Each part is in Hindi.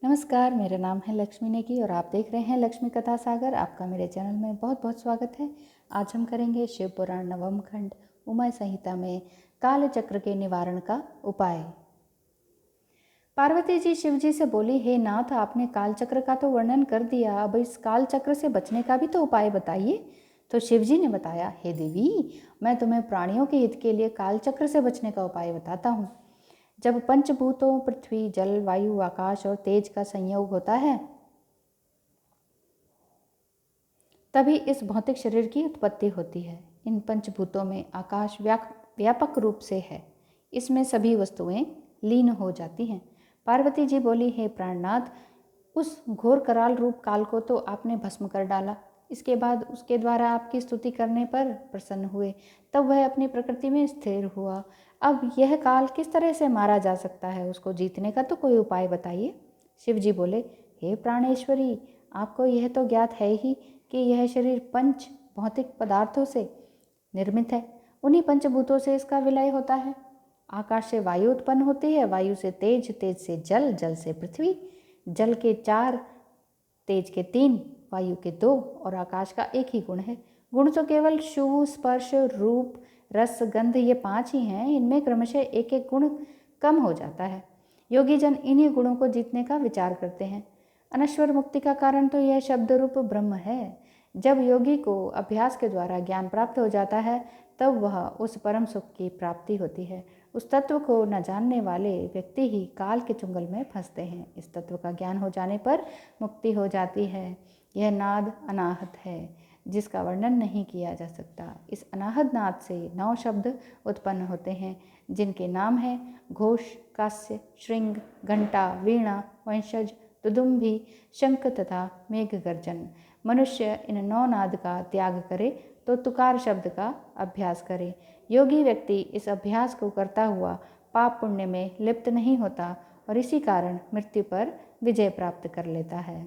नमस्कार, मेरा नाम है लक्ष्मी नेगी और आप देख रहे हैं लक्ष्मी कथा सागर। आपका मेरे चैनल में बहुत बहुत स्वागत है। आज हम करेंगे शिव पुराण नवम खंड उमा संहिता में काल चक्र के निवारण का उपाय। पार्वती जी शिव जी से बोली, हे नाथ, आपने काल चक्र का तो वर्णन कर दिया, अब इस काल चक्र से बचने का भी तो उपाय बताइए। तो शिव जी ने बताया, हे देवी, मैं तुम्हें प्राणियों के हित के लिए काल चक्र से बचने का उपाय बताता हूँ। जब पंचभूतों पृथ्वी, जल, वायु, आकाश और तेज का संयोग होता है तभी इस भौतिक शरीर की उत्पत्ति होती है। इन पंचभूतों में आकाश व्यापक रूप से है, इसमें सभी वस्तुएं लीन हो जाती हैं। पार्वती जी बोली, हे प्राणनाथ, उस घोर कराल रूप काल को तो आपने भस्म कर डाला। इसके बाद उसके द्वारा आपकी स्तुति करने पर प्रसन्न हुए, तब वह अपनी प्रकृति में स्थिर हुआ। अब यह काल किस तरह से मारा जा सकता है, उसको जीतने का तो कोई उपाय बताइए। शिव जी बोले, हे प्राणेश्वरी, आपको यह तो ज्ञात है ही कि यह शरीर पंच भौतिक पदार्थों से निर्मित है। उन्हीं पंचभूतों से इसका विलय होता है। आकाश से वायु उत्पन्न होती है, वायु से तेज, तेज से जल, जल से पृथ्वी, जल के 4, तेज के 3, वायु के 2 और आकाश का एक ही गुण है। गुण तो केवल छू, स्पर्श, रूप, रस, गंध, ये 5 ही हैं। इनमें क्रमशः एक एक गुण कम हो जाता है। योगी जन इन्हीं गुणों को जीतने का विचार करते हैं। अनश्वर मुक्ति का कारण तो यह शब्द रूप ब्रह्म है। जब योगी को अभ्यास के द्वारा ज्ञान प्राप्त हो जाता है तब वह उस परम सुख की प्राप्ति होती है। उस तत्व को न जानने वाले व्यक्ति ही काल के चुंगल में फंसते हैं। इस तत्व का ज्ञान हो जाने पर मुक्ति हो जाती है। यह नाद अनाहत है, जिसका वर्णन नहीं किया जा सकता। इस अनाहत नाद से 9 शब्द उत्पन्न होते हैं, जिनके नाम हैं घोष, कास्य, श्रृंग, घंटा, वीणा, वंशज, दुदुम्भी, शंख तथा मेघगर्जन। मनुष्य इन 9 नाद का त्याग करे तो तुकार शब्द का अभ्यास करे। योगी व्यक्ति इस अभ्यास को करता हुआ पाप पुण्य में लिप्त नहीं होता और इसी कारण मृत्यु पर विजय प्राप्त कर लेता है।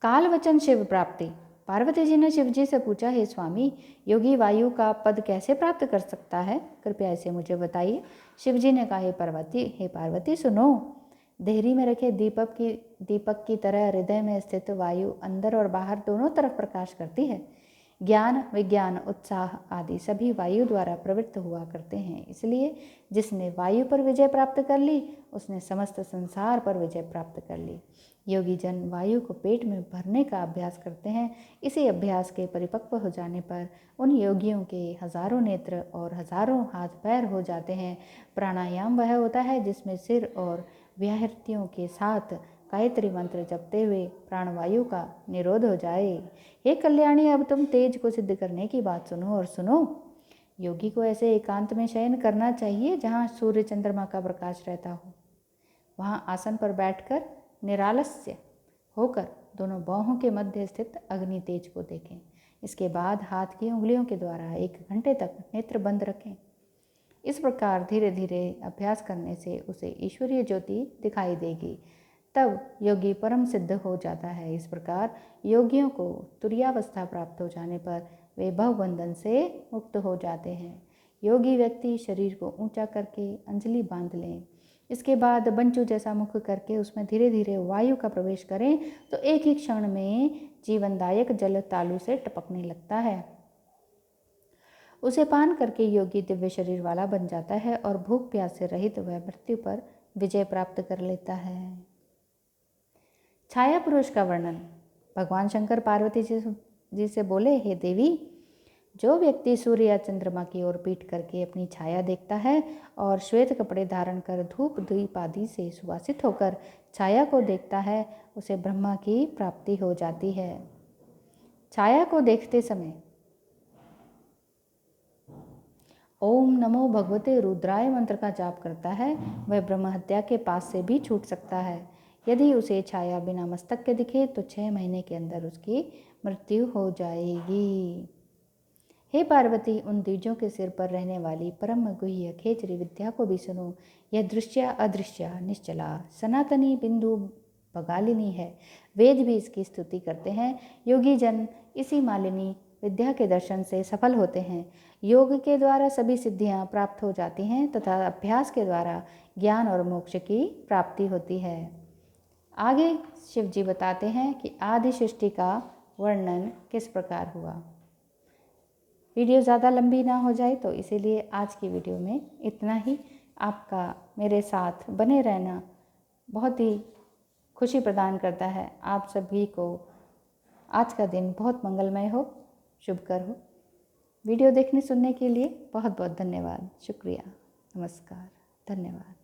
काल वचन शिव प्राप्ति। पार्वती जी ने शिव जी से पूछा, हे स्वामी, योगी वायु का पद कैसे प्राप्त कर सकता है? कृपया इसे मुझे बताइए। शिव जी ने कहा, हे पार्वती सुनो। देहरी में रखे दीपक की तरह हृदय में स्थित वायु अंदर और बाहर दोनों तरफ प्रकाश करती है। ज्ञान, विज्ञान, उत्साह आदि सभी वायु द्वारा प्रवृत्त हुआ करते हैं। इसलिए जिसने वायु पर विजय प्राप्त कर ली, उसने समस्त संसार पर विजय प्राप्त कर ली। योगी जन वायु को पेट में भरने का अभ्यास करते हैं। इसी अभ्यास के परिपक्व हो जाने पर उन योगियों के हजारों नेत्र और हजारों हाथ पैर हो जाते हैं। प्राणायाम वह होता है जिसमें सिर और व्याहृतियों के साथ गायत्री मंत्र जपते हुए प्राणवायु का निरोध हो जाए। हे कल्याणी, अब तुम तेज को सिद्ध करने की बात सुनो और सुनो। योगी को ऐसे एकांत में शयन करना चाहिए जहाँ सूर्य चंद्रमा का प्रकाश रहता हो। वहाँ आसन पर बैठकर निरालस्य होकर दोनों बाहों के मध्य स्थित अग्नि तेज को देखें। इसके बाद हाथ की उंगलियों के द्वारा 1 घंटे तक नेत्र बंद रखें। इस प्रकार धीरे धीरे अभ्यास करने से उसे ईश्वरीय ज्योति दिखाई देगी। तब योगी परम सिद्ध हो जाता है। इस प्रकार योगियों को तुरीयावस्था प्राप्त हो जाने पर वे भवबंधन से मुक्त हो जाते हैं। योगी व्यक्ति शरीर को ऊंचा करके अंजलि बांध लें। इसके बाद बंचू जैसा मुख करके उसमें धीरे धीरे वायु का प्रवेश करें तो एक ही क्षण में जीवनदायक जल तालू से टपकने लगता है। उसे पान करके योगी दिव्य शरीर वाला बन जाता है और भूख प्यास से रहित वह मृत्यु पर विजय प्राप्त कर लेता है। छाया पुरुष का वर्णन। भगवान शंकर पार्वती जी से बोले, हे देवी, जो व्यक्ति सूर्य या चंद्रमा की ओर पीठ करके अपनी छाया देखता है और श्वेत कपड़े धारण कर धूप दीप आदि से सुवासित होकर छाया को देखता है, उसे ब्रह्मा की प्राप्ति हो जाती है। छाया को देखते समय ओम नमो भगवते रुद्राय मंत्र का जाप करता है, वह ब्रह्म हत्या के पास से भी छूट सकता है। यदि उसे छाया बिना मस्तक के दिखे तो 6 महीने के अंदर उसकी मृत्यु हो जाएगी। हे पार्वती, उन द्विजों के सिर पर रहने वाली परम गुह्य खेचरी विद्या को भी सुनो। यह दृश्य अदृश्य निश्चला सनातनी बिंदु बगालिनी है। वेद भी इसकी स्तुति करते हैं। योगी जन इसी मालिनी विद्या के दर्शन से सफल होते हैं। योग के द्वारा सभी सिद्धियां प्राप्त हो जाती हैं तथा अभ्यास के द्वारा ज्ञान और मोक्ष की प्राप्ति होती है। आगे शिव जी बताते हैं कि आदि सृष्टि का वर्णन किस प्रकार हुआ। वीडियो ज़्यादा लंबी ना हो जाए तो इसीलिए आज की वीडियो में इतना ही। आपका मेरे साथ बने रहना बहुत ही खुशी प्रदान करता है। आप सभी को आज का दिन बहुत मंगलमय हो, शुभकर हो। वीडियो देखने सुनने के लिए बहुत बहुत धन्यवाद। शुक्रिया, नमस्कार, धन्यवाद।